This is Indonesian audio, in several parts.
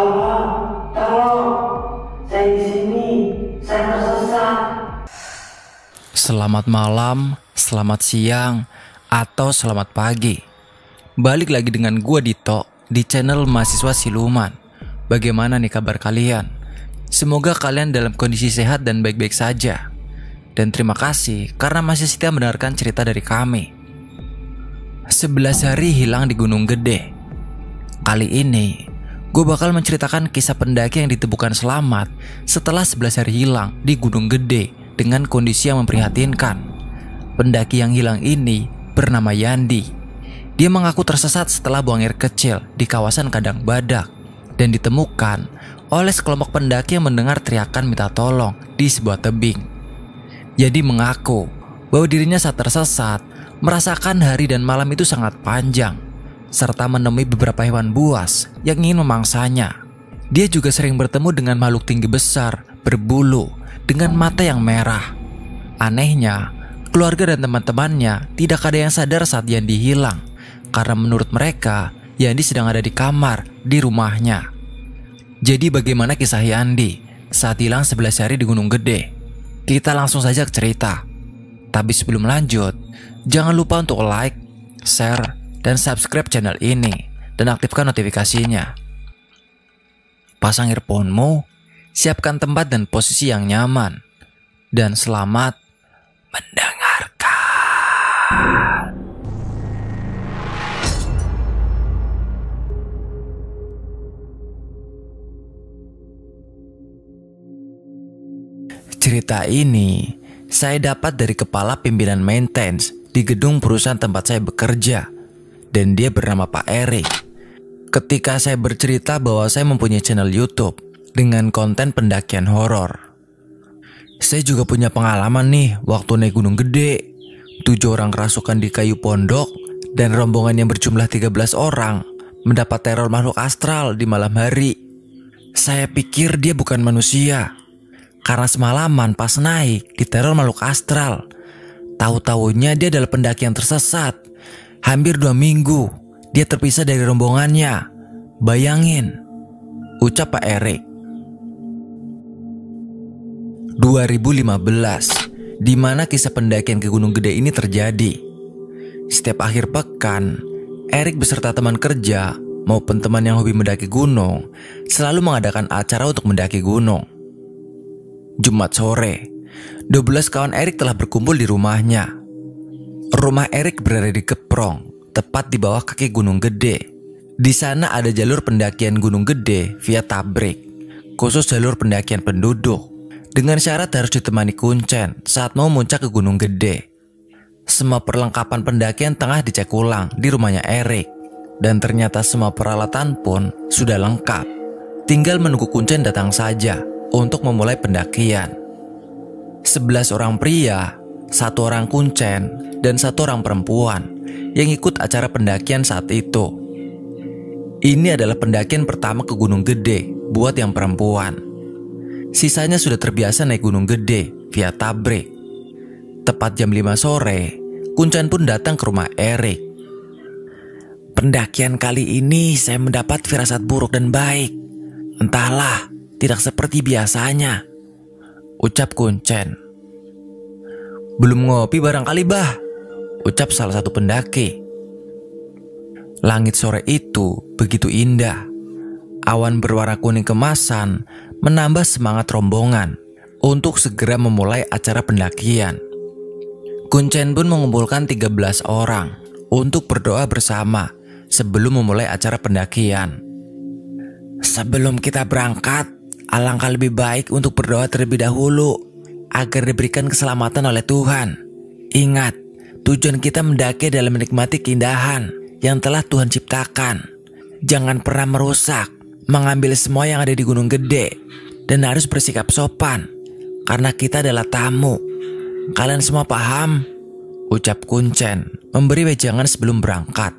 Tolong, saya di sini, saya tersesat. Selamat malam, selamat siang, atau selamat pagi. Balik lagi dengan gua Dito di channel Mahasiswa Siluman. Bagaimana nih kabar kalian? Semoga kalian dalam kondisi sehat dan baik-baik saja. Dan terima kasih karena masih setia mendengarkan cerita dari kami. 11 hari hilang di Gunung Gede. Kali ini gue bakal menceritakan kisah pendaki yang ditemukan selamat setelah 11 hari hilang di Gunung Gede dengan kondisi yang memprihatinkan. Pendaki yang hilang ini bernama Yandi. Dia mengaku tersesat setelah buang air kecil di kawasan Kadang Badak dan ditemukan oleh sekelompok pendaki yang mendengar teriakan minta tolong di sebuah tebing. Yandi mengaku bahwa dirinya saat tersesat merasakan hari dan malam itu sangat panjang, serta menemui beberapa hewan buas yang ingin memangsanya. Dia juga sering bertemu dengan makhluk tinggi besar, berbulu, dengan mata yang merah. Anehnya, keluarga dan teman-temannya tidak ada yang sadar saat Yandi hilang, karena menurut mereka, Yandi sedang ada di kamar di rumahnya. Jadi bagaimana kisah Yandi saat hilang 11 hari di Gunung Gede? Kita langsung saja ke cerita. Tapi sebelum lanjut, jangan lupa untuk like, share, dan subscribe channel ini dan aktifkan notifikasinya. Pasang earphone-mu, siapkan tempat dan posisi yang nyaman, dan selamat mendengarkan. Cerita ini saya dapat dari kepala pimpinan maintenance di gedung perusahaan tempat saya bekerja, dan dia bernama Pak Erik. Ketika saya bercerita bahwa saya mempunyai channel YouTube dengan konten pendakian horor. Saya juga punya pengalaman nih waktu naik Gunung Gede. 7 orang kerasukan di kayu pondok dan rombongan yang berjumlah 13 orang mendapat teror makhluk astral di malam hari. Saya pikir dia bukan manusia, karena semalaman pas naik diteror makhluk astral. Tahu-tahunya dia adalah pendaki yang tersesat. Hampir 2 minggu dia terpisah dari rombongannya. Bayangin, ucap Pak Erik. 2015, di mana kisah pendakian ke Gunung Gede ini terjadi. Setiap akhir pekan, Erik beserta teman kerja maupun teman yang hobi mendaki gunung selalu mengadakan acara untuk mendaki gunung. Jumat sore, 12 kawan Erik telah berkumpul di rumahnya. Rumah Erik berada di Keprong, tepat di bawah kaki Gunung Gede. Di sana ada jalur pendakian Gunung Gede via Tabrik, khusus jalur pendakian penduduk, dengan syarat harus ditemani kuncen saat mau muncak ke Gunung Gede. Semua perlengkapan pendakian tengah dicek ulang di rumahnya Erik, dan ternyata semua peralatan pun sudah lengkap. Tinggal menunggu kuncen datang saja untuk memulai pendakian. 11 orang pria, 1 orang kuncen, dan 1 orang perempuan yang ikut acara pendakian saat itu. Ini adalah pendakian pertama ke Gunung Gede buat yang perempuan. Sisanya sudah terbiasa naik Gunung Gede via Tabrik. Tepat jam 5 sore, kuncen pun datang ke rumah Erik. Pendakian kali ini saya mendapat firasat buruk dan baik. Entahlah, tidak seperti biasanya, ucap kuncen. Belum ngopi barangkali bah, ucap salah satu pendaki. Langit sore itu begitu indah. Awan berwarna kuning kemasan menambah semangat rombongan untuk segera memulai acara pendakian. Kuncen pun mengumpulkan 13 orang untuk berdoa bersama sebelum memulai acara pendakian. Sebelum kita berangkat, alangkah lebih baik untuk berdoa terlebih dahulu agar diberikan keselamatan oleh Tuhan. Ingat, tujuan kita mendaki adalah menikmati keindahan yang telah Tuhan ciptakan. Jangan pernah merusak, mengambil semua yang ada di Gunung Gede, dan harus bersikap sopan karena kita adalah tamu. Kalian semua paham? Ucap kuncen memberi wejangan sebelum berangkat.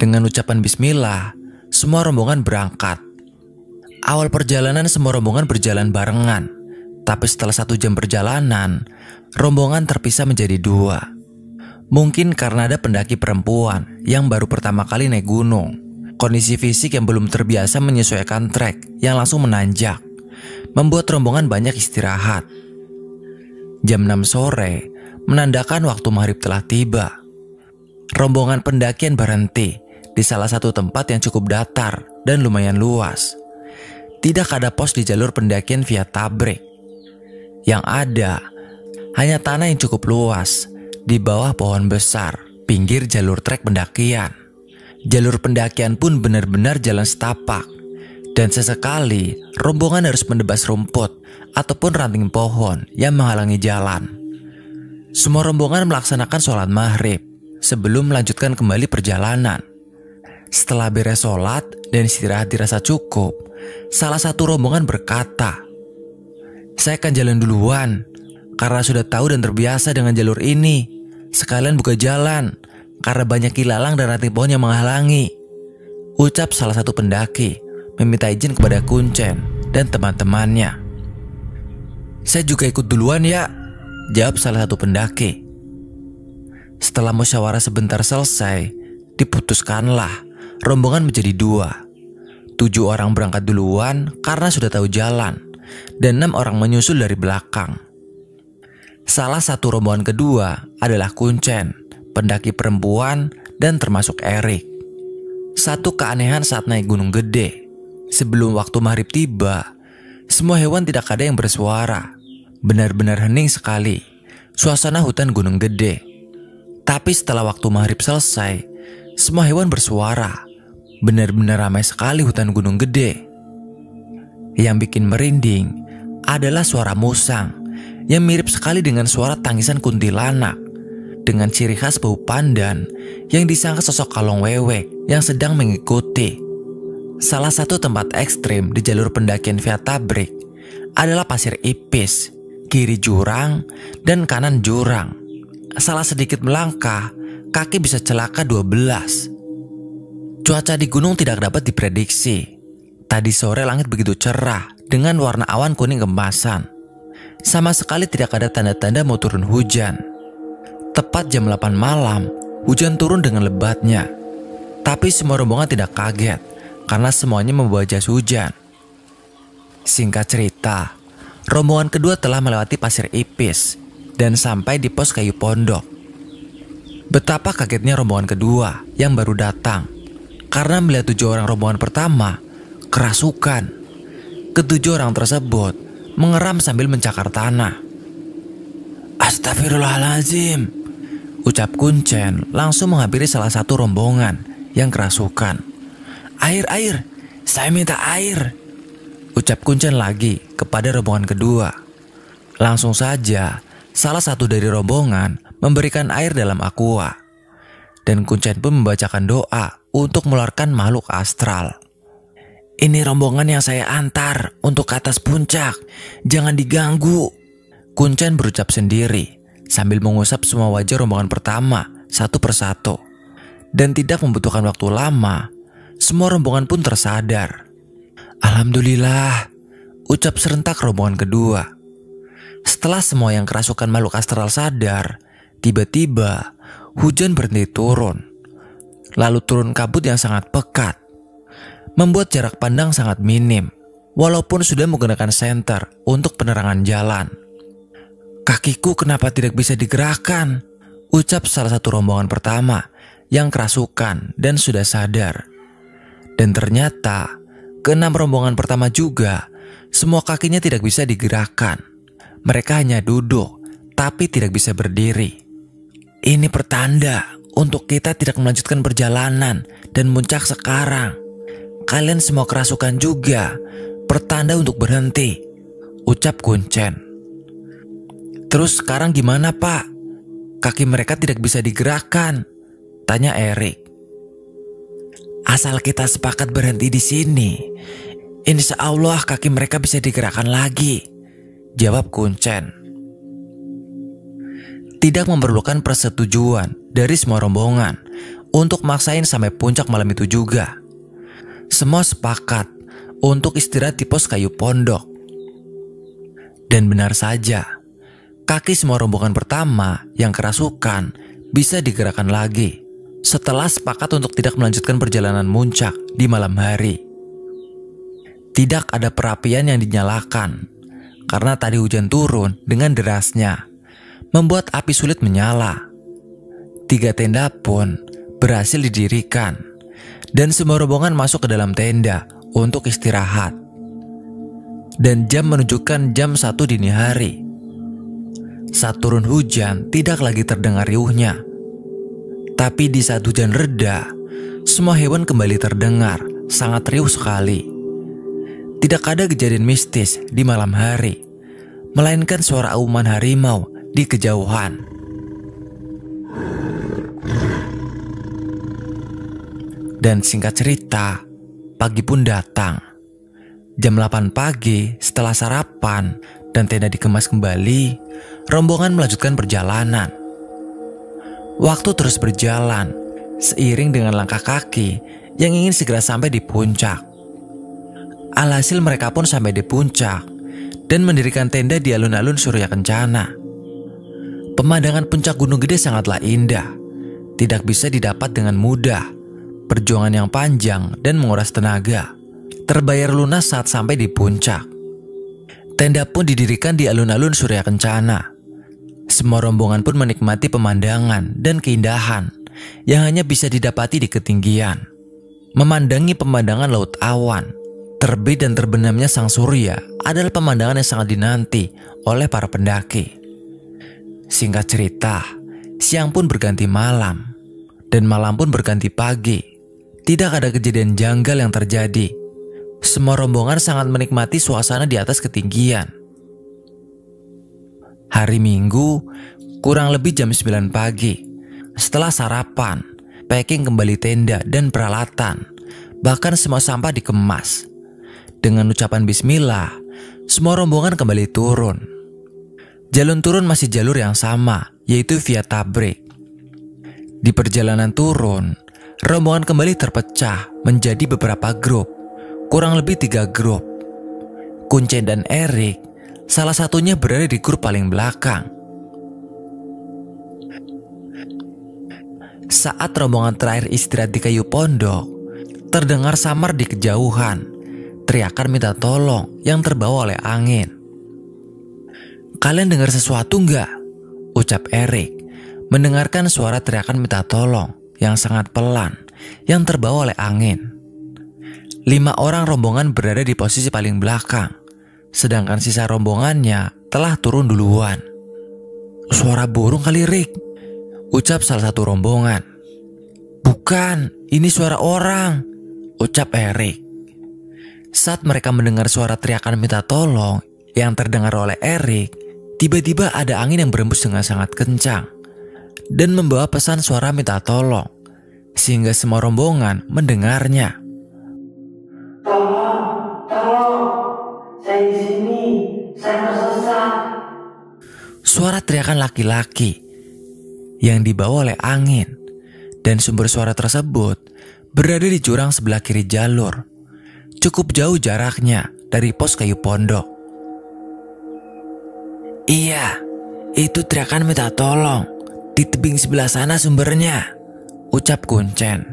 Dengan ucapan bismillah, semua rombongan berangkat. Awal perjalanan semua rombongan berjalan barengan, tapi setelah 1 jam perjalanan, rombongan terpisah menjadi 2. Mungkin karena ada pendaki perempuan yang baru pertama kali naik gunung. Kondisi fisik yang belum terbiasa menyesuaikan trek yang langsung menanjak membuat rombongan banyak istirahat. Jam 6 sore menandakan waktu maghrib telah tiba. Rombongan pendakian berhenti di salah satu tempat yang cukup datar dan lumayan luas. Tidak ada pos di jalur pendakian via Tabrik. Yang ada hanya tanah yang cukup luas di bawah pohon besar pinggir jalur trek pendakian. Jalur pendakian pun benar-benar jalan setapak, dan sesekali rombongan harus menebas rumput ataupun ranting pohon yang menghalangi jalan. Semua rombongan melaksanakan sholat maghrib sebelum melanjutkan kembali perjalanan. Setelah beres sholat dan istirahat dirasa cukup, salah satu rombongan berkata, "Saya akan jalan duluan karena sudah tahu dan terbiasa dengan jalur ini. Sekalian buka jalan karena banyak ilalang dan ranting pohon yang menghalangi," ucap salah satu pendaki meminta izin kepada Kuncen dan teman-temannya. "Saya juga ikut duluan ya," jawab salah satu pendaki. Setelah musyawarah sebentar selesai, diputuskanlah rombongan menjadi 2. 7 orang berangkat duluan karena sudah tahu jalan, dan 6 orang menyusul dari belakang. Salah satu rombongan kedua adalah Kuncen, pendaki perempuan dan termasuk Erik. Satu keanehan saat naik Gunung Gede, sebelum waktu maghrib tiba, semua hewan tidak ada yang bersuara. Benar-benar hening sekali suasana hutan Gunung Gede. Tapi setelah waktu maghrib selesai, semua hewan bersuara. Benar-benar ramai sekali hutan Gunung Gede. Yang bikin merinding adalah suara musang yang mirip sekali dengan suara tangisan kuntilanak, dengan ciri khas bau pandan yang disangka sosok kalong wewek yang sedang mengikuti. Salah satu tempat ekstrim di jalur pendakian via Tabrik adalah pasir ipis, kiri jurang dan kanan jurang. Salah sedikit melangkah, kaki bisa celaka 12. Cuaca di gunung tidak dapat diprediksi. Tadi sore langit begitu cerah dengan warna awan kuning kemasan. Sama sekali tidak ada tanda-tanda mau turun hujan. Tepat jam 8 malam, hujan turun dengan lebatnya. Tapi semua rombongan tidak kaget karena semuanya membawa jas hujan. Singkat cerita, rombongan kedua telah melewati pasir ipis dan sampai di pos kayu pondok. Betapa kagetnya rombongan kedua yang baru datang karena melihat 7 orang rombongan pertama kerasukan. Ketujuh orang tersebut mengeram sambil mencakar tanah. "Astagfirullahaladzim," ucap Kuncen langsung menghampiri salah satu rombongan yang kerasukan. Air, saya minta air," ucap Kuncen lagi kepada rombongan kedua. Langsung saja salah satu dari rombongan memberikan air dalam aqua, dan Kuncen pun membacakan doa untuk mengeluarkan makhluk astral. "Ini rombongan yang saya antar untuk ke atas puncak, jangan diganggu," Kuncen berucap sendiri sambil mengusap semua wajah rombongan pertama satu persatu. Dan tidak membutuhkan waktu lama, semua rombongan pun tersadar. "Alhamdulillah," ucap serentak rombongan kedua. Setelah semua yang kerasukan makhluk astral sadar, tiba-tiba hujan berhenti turun. Lalu turun kabut yang sangat pekat, membuat jarak pandang sangat minim, walaupun sudah menggunakan senter untuk penerangan jalan. "Kakiku kenapa tidak bisa digerakkan?" ucap salah satu rombongan pertama yang kerasukan dan sudah sadar. Dan ternyata ke-6 rombongan pertama juga semua kakinya tidak bisa digerakkan. Mereka hanya duduk tapi tidak bisa berdiri. "Ini pertanda untuk kita tidak melanjutkan perjalanan dan muncak sekarang. Kalian semua kerasukan juga, pertanda untuk berhenti," ucap Kuncen. "Terus sekarang gimana, Pak? Kaki mereka tidak bisa digerakkan," tanya Erik. "Asal kita sepakat berhenti di sini, insya Allah kaki mereka bisa digerakkan lagi," jawab Kuncen. Tidak memerlukan persetujuan dari semua rombongan untuk maksain sampai puncak malam itu juga. Semua sepakat untuk istirahat di pos kayu pondok. Dan benar saja, kaki semua rombongan pertama yang kerasukan bisa digerakkan lagi. setelah sepakat untuk tidak melanjutkan perjalanan muncak di malam hari. Tidak ada perapian yang dinyalakan, karena tadi hujan turun dengan derasnya, membuat api sulit menyala. 3 tenda pun berhasil didirikan, dan semua rombongan masuk ke dalam tenda untuk istirahat. Dan jam menunjukkan jam 1 dini hari. Saat turun hujan, tidak lagi terdengar riuhnya. Tapi di saat hujan reda, semua hewan kembali terdengar sangat riuh sekali. Tidak ada kejadian mistis di malam hari, melainkan suara auman harimau di kejauhan. Dan singkat cerita, pagi pun datang. Jam 8 pagi setelah sarapan dan tenda dikemas kembali, rombongan melanjutkan perjalanan. Waktu terus berjalan, seiring dengan langkah kaki yang ingin segera sampai di puncak. Alhasil mereka pun sampai di puncak dan mendirikan tenda di alun-alun Surya Kencana. Pemandangan puncak Gunung Gede sangatlah indah, tidak bisa didapat dengan mudah. Perjuangan yang panjang dan menguras tenaga terbayar lunas saat sampai di puncak. Tenda pun didirikan di alun-alun Surya Kencana. Semua rombongan pun menikmati pemandangan dan keindahan yang hanya bisa didapati di ketinggian. Memandangi pemandangan laut awan, terbit dan terbenamnya sang surya adalah pemandangan yang sangat dinanti oleh para pendaki. Singkat cerita, siang pun berganti malam, dan malam pun berganti pagi. Tidak ada kejadian janggal yang terjadi. Semua rombongan sangat menikmati suasana di atas ketinggian. Hari Minggu, kurang lebih jam 9 pagi. Setelah sarapan, packing kembali tenda dan peralatan. Bahkan semua sampah dikemas. Dengan ucapan bismillah, semua rombongan kembali turun. Jalur turun masih jalur yang sama, yaitu via Tabrik. Di perjalanan turun, rombongan kembali terpecah menjadi beberapa grup, kurang lebih 3 grup. Kuncen dan Erik, salah satunya berada di grup paling belakang. Saat rombongan terakhir istirahat di kayu pondok, terdengar samar di kejauhan teriakan minta tolong yang terbawa oleh angin. "Kalian dengar sesuatu nggak?" ucap Erik, mendengarkan suara teriakan minta tolong yang sangat pelan yang terbawa oleh angin. 5 orang rombongan berada di posisi paling belakang, sedangkan sisa rombongannya telah turun duluan. "Suara burung kali, Rick," ucap salah satu rombongan. "Bukan, ini suara orang," ucap Erik. Saat mereka mendengar suara teriakan minta tolong yang terdengar oleh Erik, tiba-tiba ada angin yang berembus dengan sangat kencang dan membawa pesan suara minta tolong, sehingga semua rombongan mendengarnya. Tolong, saya di sini, saya tersesat." Suara teriakan laki-laki yang dibawa oleh angin, dan sumber suara tersebut berada di jurang sebelah kiri jalur, cukup jauh jaraknya dari pos kayu pondok. "Iya, itu teriakan minta tolong. Di tebing sebelah sana sumbernya," ucap Kuncen.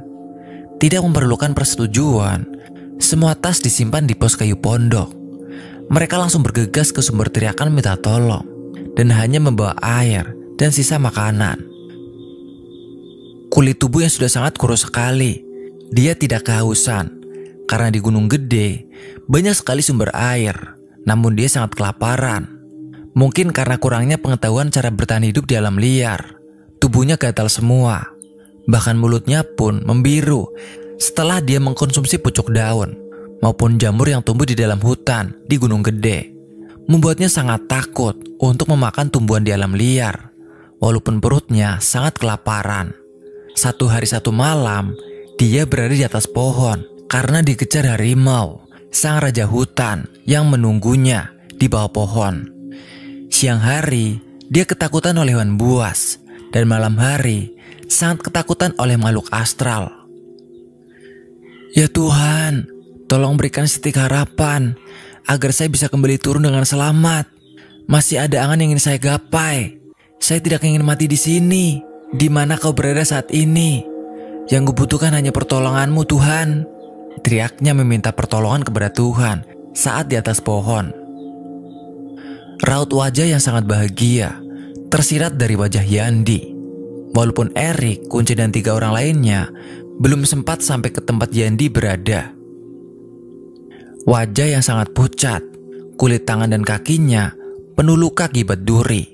Tidak memerlukan persetujuan, semua tas disimpan di pos kayu pondok. Mereka langsung bergegas ke sumber teriakan minta tolong dan hanya membawa air dan sisa makanan. Kulit tubuhnya sudah sangat kurus sekali. Dia tidak kehausan karena di Gunung Gede banyak sekali sumber air, namun dia sangat kelaparan. Mungkin karena kurangnya pengetahuan cara bertahan hidup di alam liar, tubuhnya gatal semua. Bahkan mulutnya pun membiru setelah dia mengkonsumsi pucuk daun maupun jamur yang tumbuh di dalam hutan di Gunung Gede. Membuatnya sangat takut untuk memakan tumbuhan di alam liar, walaupun perutnya sangat kelaparan. 1 hari 1 malam, dia berada di atas pohon karena dikejar harimau, sang raja hutan yang menunggunya di bawah pohon. Siang hari, dia ketakutan oleh hewan buas, dan malam hari, sangat ketakutan oleh makhluk astral. "Ya Tuhan, tolong berikan setitik harapan agar saya bisa kembali turun dengan selamat. Masih ada angan yang ingin saya gapai. Saya tidak ingin mati di sini. Di mana kau berada saat ini?" Yang kubutuhkan hanya pertolonganmu Tuhan. Teriaknya meminta pertolongan kepada Tuhan saat di atas pohon. Raut wajah yang sangat bahagia tersirat dari wajah Yandi. Walaupun Erik, Kuncen dan 3 orang lainnya belum sempat sampai ke tempat Yandi berada. Wajah yang sangat pucat, kulit tangan dan kakinya penuh luka akibat duri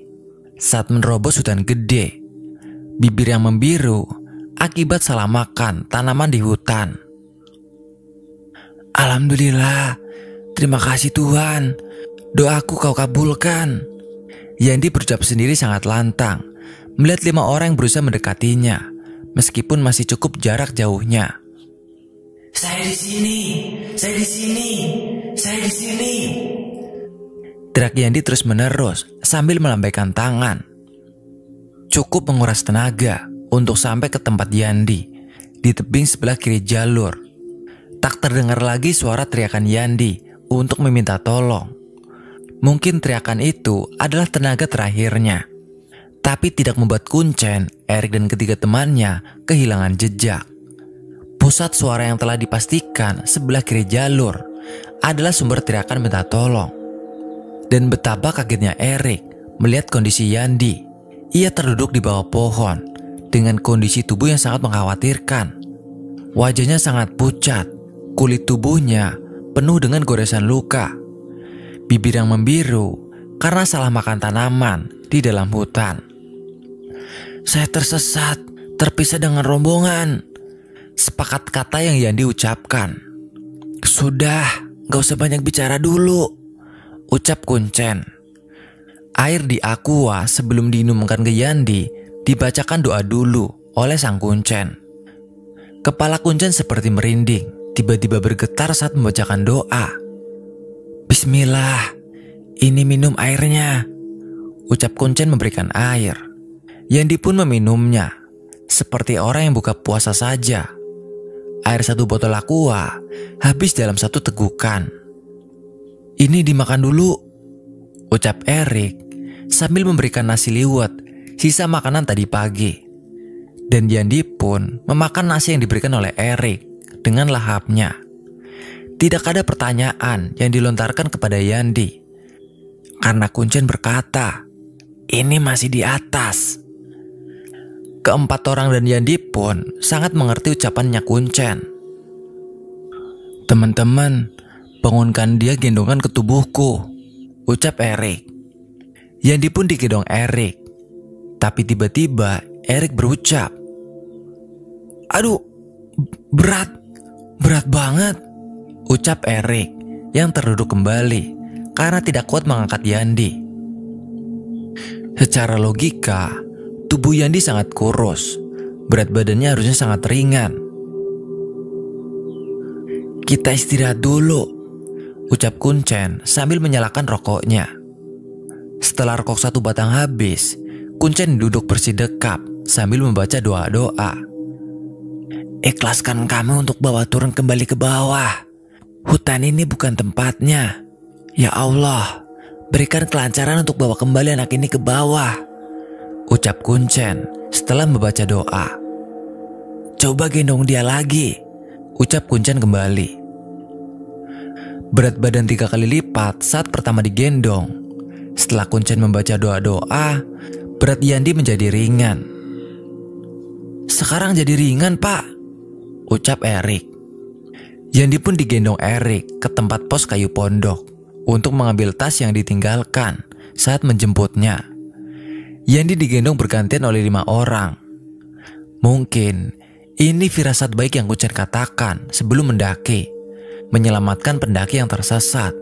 saat menerobos hutan gede. Bibir yang membiru akibat salah makan tanaman di hutan. Alhamdulillah, terima kasih Tuhan, doaku kau kabulkan. Yandi berucap sendiri sangat lantang melihat 5 orang yang berusaha mendekatinya, meskipun masih cukup jarak jauhnya. Saya di sini, saya di sini, saya di sini. Teriak Yandi terus menerus sambil melambaikan tangan. Cukup menguras tenaga untuk sampai ke tempat Yandi di tebing sebelah kiri jalur. Tak terdengar lagi suara teriakan Yandi untuk meminta tolong. Mungkin teriakan itu adalah tenaga terakhirnya, tapi tidak membuat Kuncen, Erik dan ketiga temannya kehilangan jejak. Pusat suara yang telah dipastikan sebelah kiri jalur adalah sumber teriakan minta tolong. Dan betapa kagetnya Erik melihat kondisi Yandi. Ia terduduk di bawah pohon dengan kondisi tubuh yang sangat mengkhawatirkan. Wajahnya sangat pucat, kulit tubuhnya penuh dengan goresan luka. Bibir yang membiru karena salah makan tanaman di dalam hutan. Saya tersesat, terpisah dengan rombongan. Sepakat kata yang Yandi ucapkan. Sudah, gak usah banyak bicara dulu, ucap Kuncen. Air di aqua sebelum diinumkan ke Yandi dibacakan doa dulu oleh sang Kuncen. Kepala Kuncen seperti merinding, tiba-tiba bergetar saat membacakan doa. Bismillah, ini minum airnya, ucap Kuncen memberikan air. Yandi pun meminumnya, seperti orang yang buka puasa saja. Air 1 botol aqua habis dalam 1 tegukan. Ini dimakan dulu, ucap Erik sambil memberikan nasi liwet, sisa makanan tadi pagi. Dan Yandi pun memakan nasi yang diberikan oleh Erik dengan lahapnya. Tidak ada pertanyaan yang dilontarkan kepada Yandi, karena Kuncen berkata, ini masih di atas. Keempat orang dan Yandi pun sangat mengerti ucapannya Kuncen. Teman-teman, bangunkan dia, gendongkan ke tubuhku, ucap Erik. Yandi pun digendong Erik. Tapi tiba-tiba Erik berucap, aduh, berat banget, ucap Erik yang terduduk kembali karena tidak kuat mengangkat Yandi. Secara logika, tubuh Yandi sangat kurus, berat badannya harusnya sangat ringan. Kita istirahat dulu, ucap Kuncen sambil menyalakan rokoknya. Setelah rokok 1 batang habis, Kuncen duduk bersih-dekap sambil membaca doa-doa. Ikhlaskan kami untuk bawa turun kembali ke bawah. Hutan ini bukan tempatnya. Ya Allah, berikan kelancaran untuk bawa kembali anak ini ke bawah, ucap Kuncen setelah membaca doa. Coba gendong dia lagi, ucap Kuncen kembali. Berat badan 3 kali lipat saat pertama digendong. Setelah Kuncen membaca doa-doa, berat Yandi menjadi ringan. Sekarang jadi ringan pak, ucap Erik. Yandi pun digendong Erik ke tempat pos kayu pondok untuk mengambil tas yang ditinggalkan saat menjemputnya. Yandi digendong bergantian oleh 5 orang. Mungkin ini firasat baik yang Kuncen katakan sebelum mendaki, menyelamatkan pendaki yang tersesat.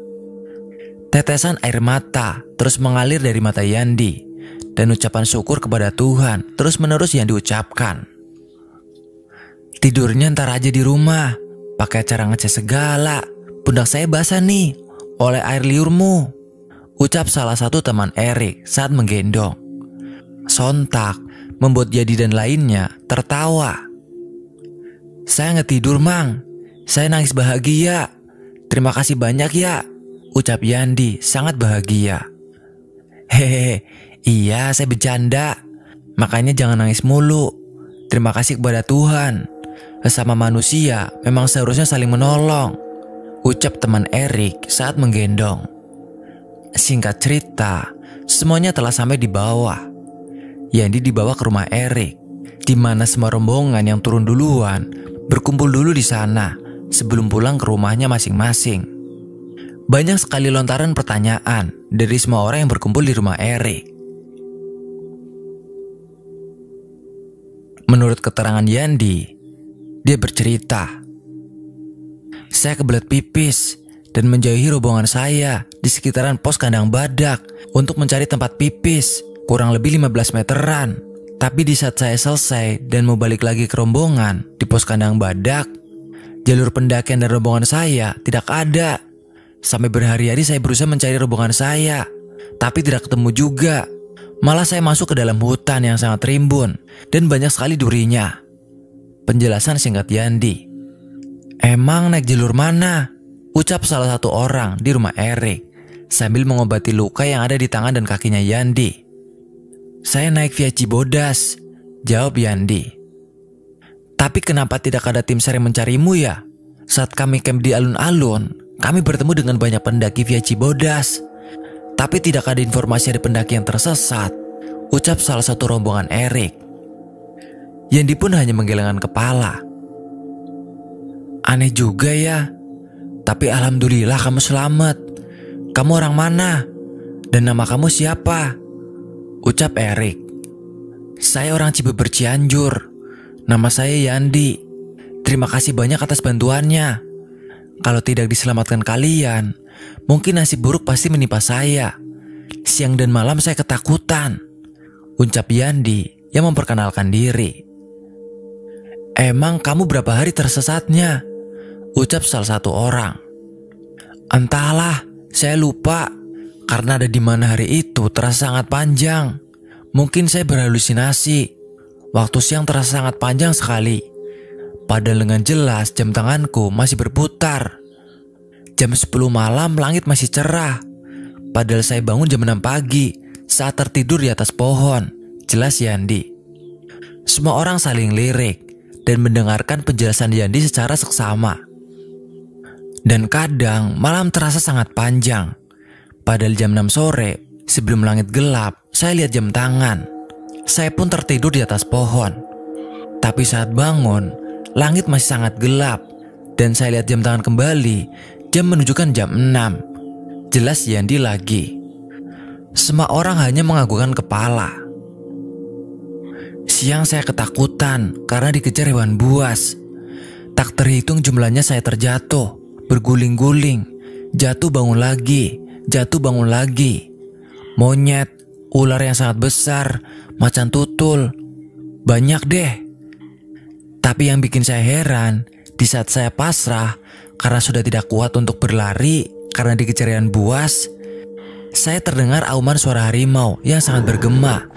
Tetesan air mata terus mengalir dari mata Yandi, dan ucapan syukur kepada Tuhan terus-menerus yang diucapkan. Tidurnya ntar aja di rumah, pakai cara ngecas segala. Pundak saya basah nih oleh air liurmu, ucap salah satu teman Erik saat menggendong. Sontak membuat Yandi dan lainnya tertawa. Saya nggak tidur mang, saya nangis bahagia. Terima kasih banyak ya, ucap Yandi sangat bahagia. Hehehe, iya saya bercanda, makanya jangan nangis mulu. Terima kasih kepada Tuhan, Sesama manusia memang seharusnya saling menolong, ucap teman Erik saat menggendong. Singkat cerita, semuanya telah sampai di bawah. Yandi dibawa ke rumah Erik, di mana semua rombongan yang turun duluan berkumpul dulu di sana sebelum pulang ke rumahnya masing-masing. Banyak sekali lontaran pertanyaan dari semua orang yang berkumpul di rumah Erik. Menurut keterangan Yandi, dia bercerita, "Saya kebelet pipis dan menjauhi rombongan saya di sekitaran pos kandang badak untuk mencari tempat pipis kurang lebih 15 meteran. Tapi di saat saya selesai dan mau balik lagi ke rombongan di pos kandang badak, jalur pendakian dan rombongan saya tidak ada. Sampai berhari-hari saya berusaha mencari rombongan saya, tapi tidak ketemu juga. Malah saya masuk ke dalam hutan yang sangat rimbun dan banyak sekali durinya." Penjelasan singkat Yandi. "Emang naik jalur mana?" ucap salah satu orang di rumah Erik sambil mengobati luka yang ada di tangan dan kakinya Yandi. "Saya naik via Cibodas," jawab Yandi. "Tapi kenapa tidak ada tim SAR yang mencarimu ya? Saat kami camp di alun-alun, kami bertemu dengan banyak pendaki via Cibodas. Tapi tidak ada informasi dari pendaki yang tersesat," ucap salah satu rombongan Erik. Yandi pun hanya menggelengkan kepala. "Aneh juga ya. Tapi alhamdulillah kamu selamat. Kamu orang mana? Dan nama kamu siapa?" ucap Erik. "Saya orang Cibeber Cianjur. Nama saya Yandi. Terima kasih banyak atas bantuannya. Kalau tidak diselamatkan kalian, mungkin nasib buruk pasti menimpa saya. Siang dan malam saya ketakutan," ucap Yandi yang memperkenalkan diri. "Emang kamu berapa hari tersesatnya?" ucap salah satu orang. "Entahlah, saya lupa. Karena ada di mana hari itu terasa sangat panjang. Mungkin saya berhalusinasi. Waktu siang terasa sangat panjang sekali. Padahal dengan jelas jam tanganku masih berputar. Jam 10 malam langit masih cerah. Padahal saya bangun jam 6 pagi saat tertidur di atas pohon," jelas Yandi. Semua orang saling lirik dan mendengarkan penjelasan Yandi secara seksama. Dan kadang malam terasa sangat panjang. Padahal jam 6 sore, sebelum langit gelap, saya lihat jam tangan. Saya pun tertidur di atas pohon. Tapi saat bangun, langit masih sangat gelap. Dan saya lihat jam tangan kembali, jam menunjukkan jam 6. Jelas Yandi lagi. Semua orang hanya menganggukkan kepala. "Siang saya ketakutan karena dikejar hewan buas. Tak terhitung jumlahnya saya terjatuh, berguling-guling, jatuh bangun lagi, jatuh bangun lagi. Monyet, ular yang sangat besar, macan tutul, banyak deh. Tapi yang bikin saya heran, di saat saya pasrah karena sudah tidak kuat untuk berlari karena dikejar hewan buas, saya terdengar auman suara harimau yang sangat bergema.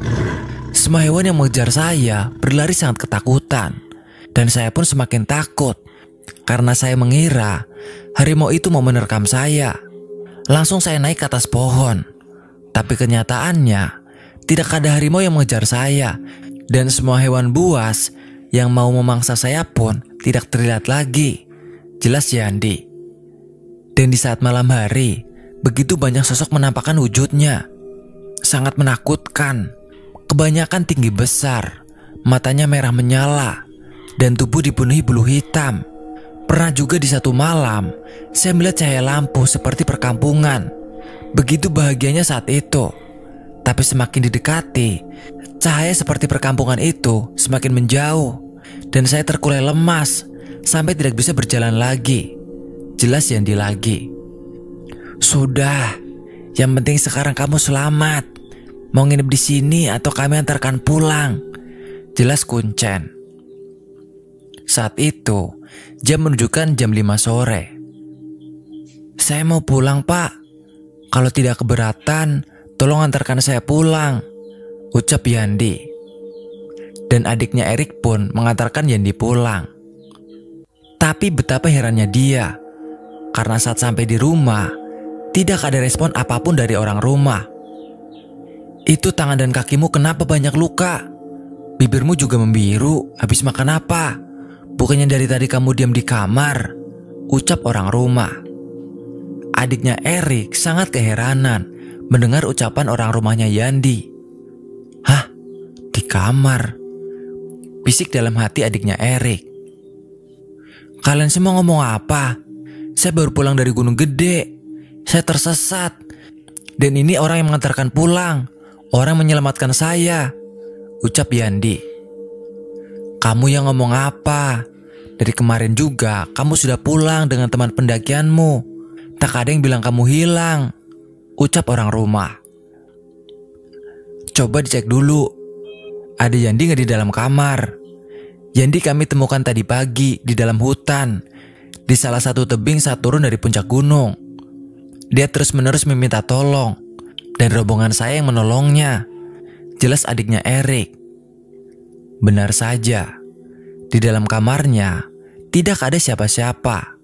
Semua hewan yang mengejar saya berlari sangat ketakutan. Dan saya pun semakin takut karena saya mengira harimau itu mau menerkam saya. Langsung saya naik ke atas pohon. Tapi kenyataannya tidak ada harimau yang mengejar saya. Dan semua hewan buas yang mau memangsa saya pun tidak terlihat lagi, jelas Yandi. Dan di saat malam hari, begitu banyak sosok menampakkan wujudnya. Sangat menakutkan. Kebanyakan tinggi besar, matanya merah menyala, dan tubuh dipenuhi bulu hitam. Pernah juga di satu malam, saya melihat cahaya lampu seperti perkampungan. Begitu bahagianya saat itu. Tapi semakin didekati, cahaya seperti perkampungan itu semakin menjauh. Dan saya terkulai lemas, sampai tidak bisa berjalan lagi. Jelas Yandi lagi. "Sudah, yang penting sekarang kamu selamat. Mau nginep di sini atau kami antarkan pulang?" jelas Kuncen. Saat itu, jam menunjukkan jam 5 sore. "Saya mau pulang, Pak. Kalau tidak keberatan, tolong antarkan saya pulang," ucap Yandi. Dan adiknya Erik pun mengantarkan Yandi pulang. Tapi betapa herannya dia, karena saat sampai di rumah, tidak ada respon apapun dari orang rumah. "Itu tangan dan kakimu kenapa banyak luka? Bibirmu juga membiru, habis makan apa? bukannya dari tadi kamu diam di kamar, ucap orang rumah. Adiknya Erik sangat keheranan mendengar ucapan orang rumahnya Yandi. Hah? Di kamar? Bisik dalam hati adiknya Erik. Kalian semua ngomong apa? Saya baru pulang dari Gunung Gede. Saya tersesat. Dan ini orang yang mengantarkan pulang. Orang menyelamatkan saya, ucap Yandi. Kamu yang ngomong apa? Dari kemarin juga kamu sudah pulang dengan teman pendakianmu. Tak ada yang bilang kamu hilang, ucap orang rumah. Coba dicek dulu. Ada Yandi gak di dalam kamar? Yandi kami temukan tadi pagi di dalam hutan. Di salah satu tebing saat turun dari puncak gunung. Dia terus-menerus meminta tolong. Dan rombongan saya yang menolongnya. Jelas adiknya Erik. Benar saja. Di dalam kamarnya tidak ada siapa-siapa.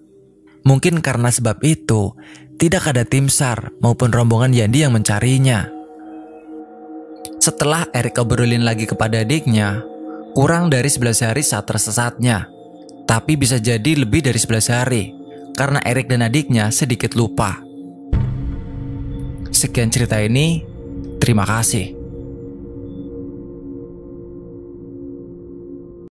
Mungkin karena sebab itu tidak ada tim SAR maupun rombongan Yandi yang mencarinya. Setelah Erik obrolin lagi kepada adiknya, kurang dari 11 hari saat tersesatnya. Tapi bisa jadi lebih dari 11 hari karena Erik dan adiknya sedikit lupa. Sekian cerita ini, terima kasih.